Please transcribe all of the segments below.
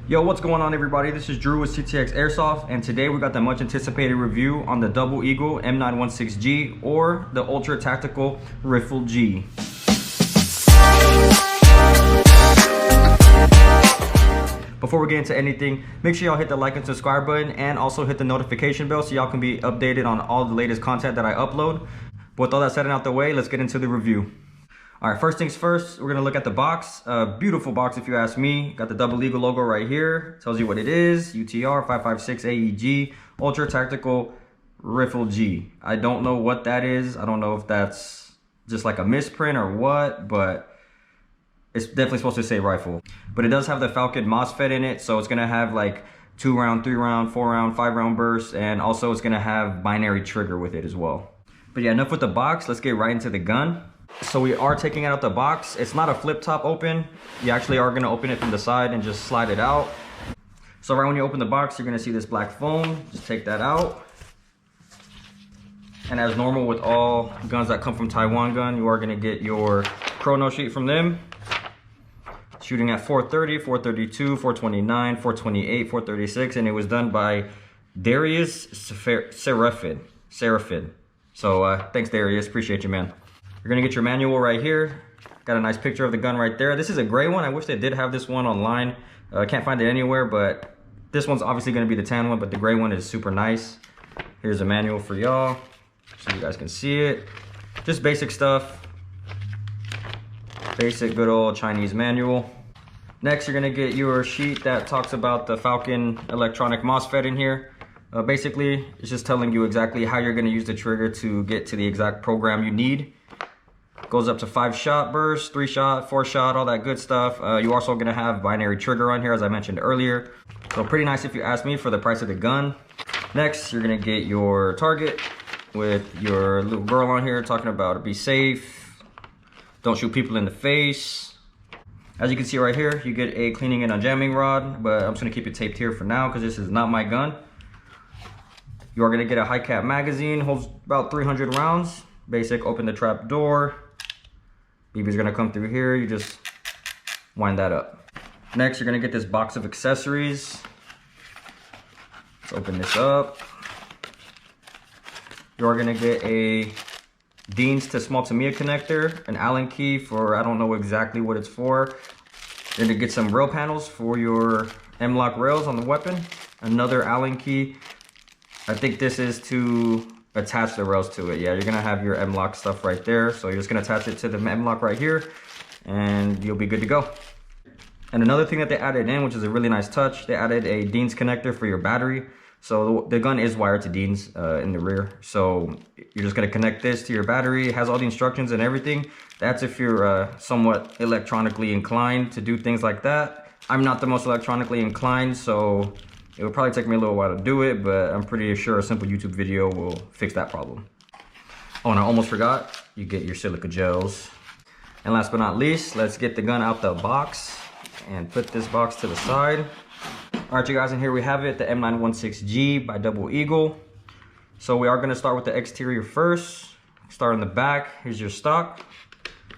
Yo, what's going on everybody? This is Drew with CTX Airsoft, and today we got the much anticipated review on the Double Eagle M916g or the Ultra Tactical Riffle G. Before we get into anything, make sure y'all hit the like and subscribe button and also hit the notification bell so y'all can be updated on all the latest content that I upload. But with all that said and out the way, let's get into the review. All right, first things first, we're gonna look at the box. Beautiful box if you ask me. Got the Double Eagle logo right here. Tells you what it is, UTR 556 AEG, Ultra Tactical Riffle G. I don't know what that is. I don't know if that's just like a misprint or what, but it's definitely supposed to say rifle. But it does have the Falcon MOSFET in it, so it's gonna have like 2-round, 3-round, 4-round, 5-round bursts, and also it's gonna have binary trigger with it as well. But yeah, enough with the box, let's get right into the gun. So we are taking it out the box. It's not a flip top open. You actually are gonna open it from the side and just slide it out. So right when you open the box, you're gonna see this black foam. Just take that out. And as normal with all guns that come from Taiwan Gun, you are gonna get your chrono sheet from them. Shooting at 430, 432, 429, 428, 436, and it was done by Darius Serafin. So thanks Darius, appreciate you, man. You're gonna get your manual right here. Got a nice picture of the gun right there. This is a gray one. I wish they did have this one online. I can't find it anywhere, but this one's obviously gonna be the tan one, but the gray one is super nice. Here's a manual for y'all, so you guys can see it. Just basic stuff. Basic good old Chinese manual. Next, you're gonna get your sheet that talks about the Falcon electronic MOSFET in here. Basically, it's just telling you exactly how you're gonna use the trigger to get to the exact program you need. Goes up to 5-shot burst, 3-shot, 4-shot, all that good stuff. You're also gonna have binary trigger on here, as I mentioned earlier. So pretty nice if you ask me for the price of the gun. Next, you're gonna get your target with your little girl on here talking about be safe, don't shoot people in the face. As you can see right here, you get a cleaning and unjamming rod, but I'm just gonna keep it taped here for now because this is not my gun. You are gonna get a high cap magazine, holds about 300 rounds. Basic, open the trap door. BB's gonna come through here, you just wind that up. Next, you're gonna get this box of accessories. Let's open this up. You're gonna get a Dean's to small Tamiya connector, an Allen key for, I don't know exactly what it's for. You're gonna get some rail panels for your M-lock rails on the weapon. Another Allen key. I think this is to attach the rails to it. Yeah, you're gonna have your M-lock stuff right there. So you're just gonna attach it to the M-lock right here and you'll be good to go. And another thing that they added in, which is a really nice touch, they added a Dean's connector for your battery. So the gun is wired to Dean's in the rear. So you're just gonna connect this to your battery. It has all the instructions and everything. That's if you're somewhat electronically inclined to do things like that. I'm not the most electronically inclined, so it would probably take me a little while to do it, but I'm pretty sure a simple YouTube video will fix that problem. Oh, and I almost forgot, you get your silica gels. And last but not least, let's get the gun out the box and put this box to the side. All right, you guys, and here we have it, the M916g by Double Eagle. So we are gonna start with the exterior first. Start in the back, here's your stock.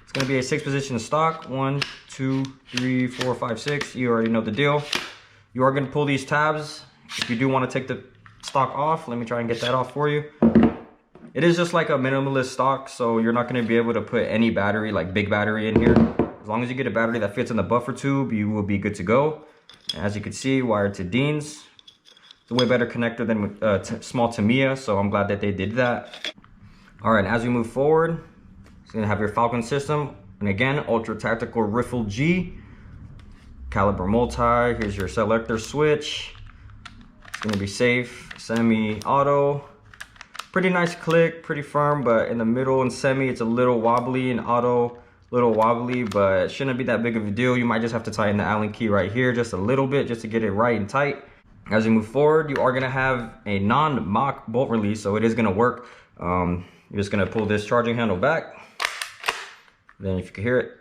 It's gonna be a 6-position stock, 1, 2, 3, 4, 5, 6, you already know the deal. You are gonna pull these tabs. If you do wanna take the stock off, let me try and get that off for you. It is just like a minimalist stock, so you're not gonna be able to put any battery, like big battery in here. As long as you get a battery that fits in the buffer tube, you will be good to go. As you can see, wired to Dean's. It's a way better connector than small Tamiya, so I'm glad that they did that. All right, as we move forward, it's gonna have your Falcon system. And again, Ultra Tactical Riffle G. Caliber multi, here's your selector switch. It's gonna be safe, semi-auto. Pretty nice click, pretty firm, but in the middle and semi, it's a little wobbly, and auto, little wobbly, but it shouldn't be that big of a deal. You might just have to tighten the Allen key right here just a little bit, just to get it right and tight. As you move forward, you are gonna have a non-mock bolt release, so it is gonna work. You're just gonna pull this charging handle back. Then if you can hear it.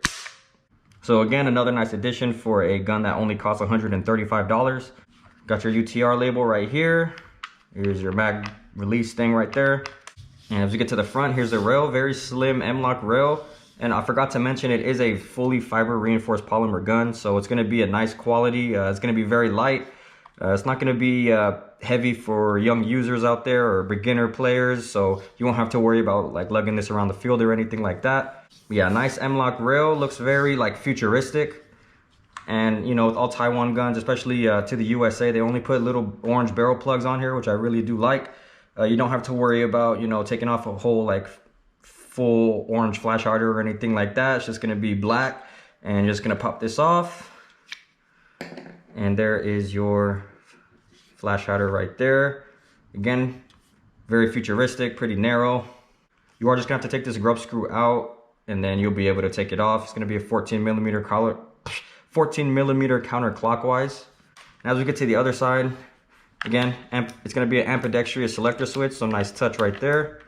So again, another nice addition for a gun that only costs $135. Got your UTR label right here. Here's your mag release thing right there. And as we get to the front, here's the rail, very slim M-lock rail. And I forgot to mention, it is a fully fiber reinforced polymer gun, so it's going to be a nice quality. It's going to be very light. It's not going to be heavy for young users out there or beginner players, so you won't have to worry about like lugging this around the field or anything like that. But yeah, nice M-LOK rail, looks very like futuristic. And you know, with all Taiwan guns, especially to the USA, they only put little orange barrel plugs on here, which I really do like. You don't have to worry about, you know, taking off a whole like full orange flash hider or anything like that. It's just going to be black, and you're just going to pop this off, and there is your flash hider right there. Again, very futuristic, pretty narrow. You are just going to have to take this grub screw out, and then you'll be able to take it off. It's going to be a 14 millimeter counterclockwise. And as we get to the other side, again, it's going to be an ambidextrous selector switch, so nice touch right there.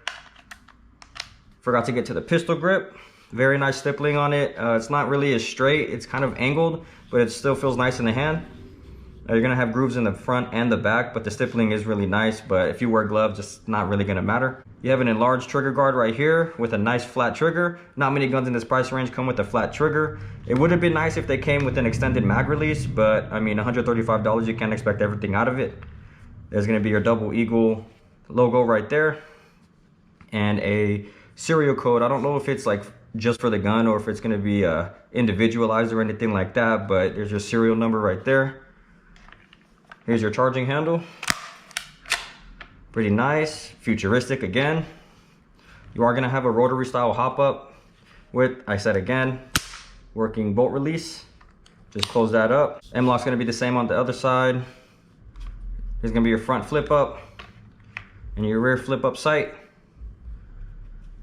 Forgot to get to the pistol grip. Very nice stippling on it. It's not really as straight, it's kind of angled, but it still feels nice in the hand. You're gonna have grooves in the front and the back, but the stippling is really nice. But if you wear gloves, it's not really gonna matter. You have an enlarged trigger guard right here with a nice flat trigger. Not many guns in this price range come with a flat trigger. It would have been nice if they came with an extended mag release, but I mean, $135, you can't expect everything out of it. There's gonna be your double eagle logo right there, and a serial code. I don't know if it's like just for the gun or if it's going to be individualized or anything like that, but there's your serial number right there. Here's your charging handle. Pretty nice, futuristic again. You are going to have a rotary style hop up with, I said again, working bolt release. Just close that up. M-LOK's going to be the same on the other side. There's going to be your front flip up and your rear flip up sight.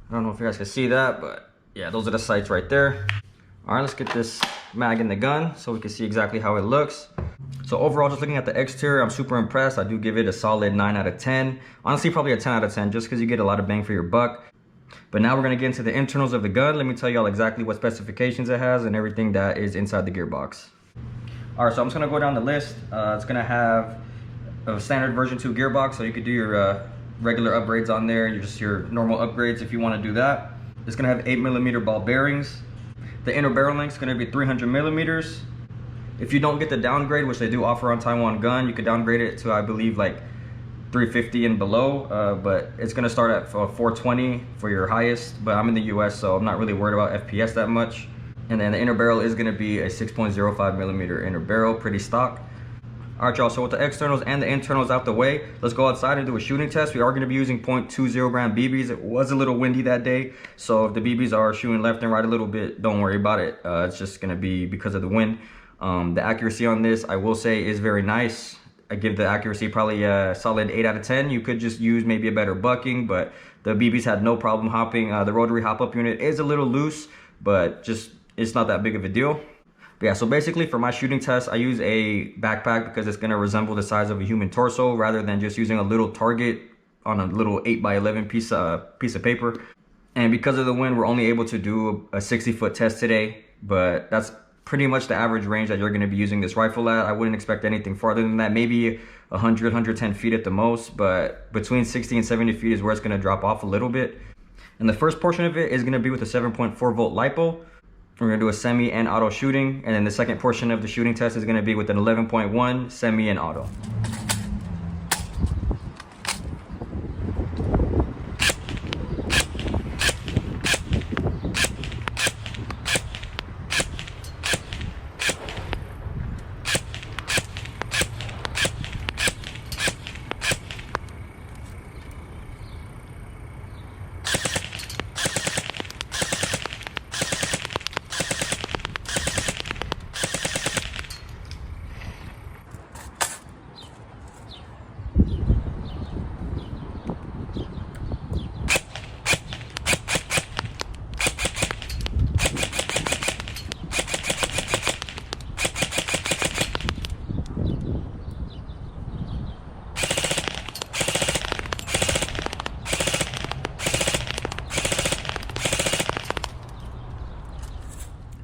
I don't know if you guys can see that, but yeah, those are the sights right there. All right, let's get this mag in the gun so we can see exactly how it looks. So overall, just looking at the exterior, I'm super impressed. I do give it a solid 9 out of 10. Honestly, probably a 10 out of 10 just because you get a lot of bang for your buck. But now we're gonna get into the internals of the gun. Let me tell y'all exactly what specifications it has and everything that is inside the gearbox. All right, so I'm just gonna go down the list. It's gonna have a standard version 2 gearbox, so you could do your regular upgrades on there, just your normal upgrades if you want to do that. It's going to have 8mm ball bearings. The inner barrel length is going to be 300mm. If you don't get the downgrade, which they do offer on Taiwan gun, you could downgrade it to, I believe, like 350 and below, but it's going to start at 420 for your highest. But I'm in the US, so I'm not really worried about FPS that much. And then the inner barrel is going to be a 6.05mm inner barrel, pretty stock. All right, y'all, so with the externals and the internals out the way, let's go outside and do a shooting test. We are going to be using .20 gram BBs. It was a little windy that day, so if the BBs are shooting left and right a little bit, don't worry about it. It's just going to be because of the wind. The accuracy on this, I will say, is very nice. I give the accuracy probably a solid 8 out of 10. You could just use maybe a better bucking, but the BBs had no problem hopping. The rotary hop-up unit is a little loose, but just it's not that big of a deal. But yeah, so basically for my shooting test, I use a backpack because it's going to resemble the size of a human torso rather than just using a little target on a little 8x11 piece of paper. And because of the wind, we're only able to do a 60-foot test today, but that's pretty much the average range that you're going to be using this rifle at. I wouldn't expect anything farther than that, maybe 100, 110 feet at the most, but between 60 and 70 feet is where it's going to drop off a little bit. And the first portion of it is going to be with a 7.4 volt LiPo. We're going to do a semi and auto shooting, and then the second portion of the shooting test is going to be with an 11.1 semi and auto.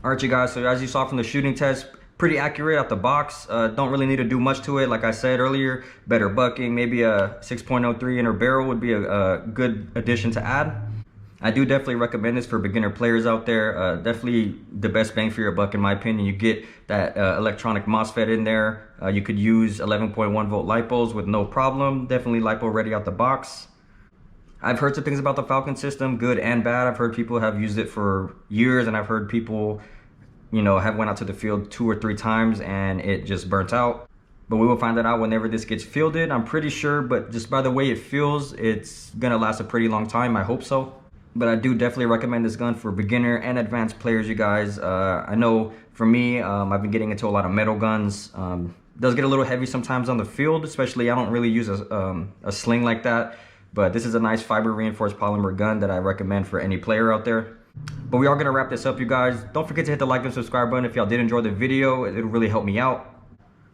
Alright you guys, so as you saw from the shooting test, pretty accurate out the box. Don't really need to do much to it. Like I said earlier, better bucking, maybe a 6.03 inner barrel would be a good addition to add. I do definitely recommend this for beginner players out there. Definitely the best bang for your buck in my opinion. You get that electronic MOSFET in there. You could use 11.1 volt LiPos with no problem. Definitely LiPo ready out the box. I've heard some things about the Falcon system, good and bad. I've heard people have used it for years, and I've heard people, you know, have went out to the field 2 or 3 times and it just burnt out. But we will find that out whenever this gets fielded, I'm pretty sure, but just by the way it feels, it's gonna last a pretty long time. I hope so. But I do definitely recommend this gun for beginner and advanced players, you guys. I know for me, I've been getting into a lot of metal guns. It does get a little heavy sometimes on the field, especially I don't really use a sling like that. But this is a nice fiber reinforced polymer gun that I recommend for any player out there. But we are gonna wrap this up, you guys. Don't forget to hit the like and subscribe button if y'all did enjoy the video. It'll really help me out.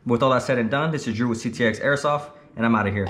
With all that said and done, this is Drew with CTX Airsoft, and I'm out of here.